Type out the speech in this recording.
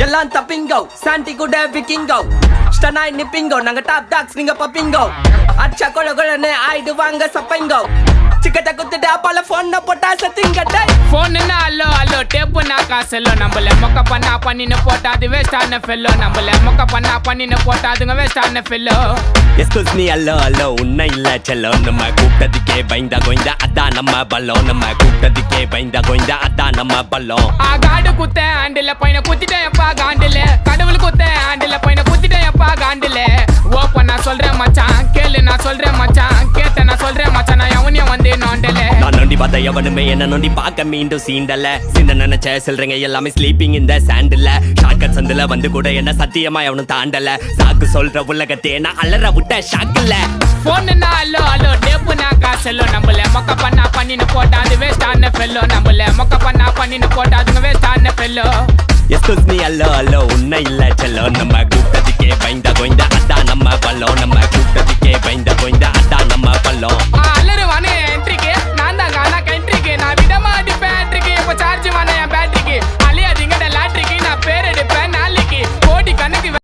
எல்லாம் தப்பிங்கோ சாண்டி கூட விக்கிங்கோ ஸ்டனாய் நிப்பிங்கோ நாங்க டாப் டாக்ஸ் நீங்க பப்பிங்கோ அச்சா கொல கொலன்னு ஆயிடுவாங்க சப்பைங்கோ சிக்கட்ட குத்துட்டு அப்பால போன் போட்டா சத்திங்க டேய் போன் அல்லோ அல்லோ டேப்பு நான் காசெல்லோ நம்மள மொக்க பண்ணா பண்ணின்னு போட்டா அது வேஸ்டான ஃபெல்லோ நம்மள மொக்க பண்ணா பண்ணின்னு போட்டா அதுங்க வேஸ்டான ஃபெல்லோ எஸ்கூஸ் மீ அல்லோ அல்லோ உன்னை இல்ல செல்லோ நம்ம கூப்பிட்டதுக்கே பயந்தா கோய்ந்தா அதான் நம்ம பல்லம் நம்ம கூப்பிட்டதுக்கே பயந்தா கோய்ந்தா அதான் நம்ம பல்லம் காடு குத்த ஆண்டில பையனை குத்திட்டேன் எப்பா காண்டில கடவுள் குத்த ஆண்டில பையனை குத்திட்டேன் எப்பா காண்டில ஓப்பன் நான் சொல்றேன் மச்சான் கேளு நான் சொல்றேன் மச்சான் கேட்ட நான் சொல்றேன் மச்சான் நான் எவனையும் வந்து நோண்டல நான் நோண்டி பார்த்த எவனுமே என்ன நோண்டி பார்க்க மீண்டும் சீண்டல சின்ன நினைச்ச சொல்றீங்க எல்லாமே ஸ்லீப்பிங் இந்த சாண்டில் ஷார்ட்கட் சந்தில வந்து கூட என்ன சத்தியமா எவனும் தாண்டல சாக்கு சொல்ற உலகத்தே நான் அலற விட்ட ஷாக்குல போன் அல்லோ அல்லோ டேப்பு நான் காசெல்லோ நம்மள மொக்க பண்ணா பண்ணின்னு போட்டா அது வேஸ்டான ஃபெல்லோ நம்மள மொக்க பண்ணா பண்ணின்னு போட்டா அதுங்க வேஸ்டான ஃபெல்லோ எஸ்கூஸ் மீ அல்லோ அல்லோ உன்னை இல்ல செல்லோ நம்ம கூப்பிட்டதுக்கே பயந்தா கோய்ந்தா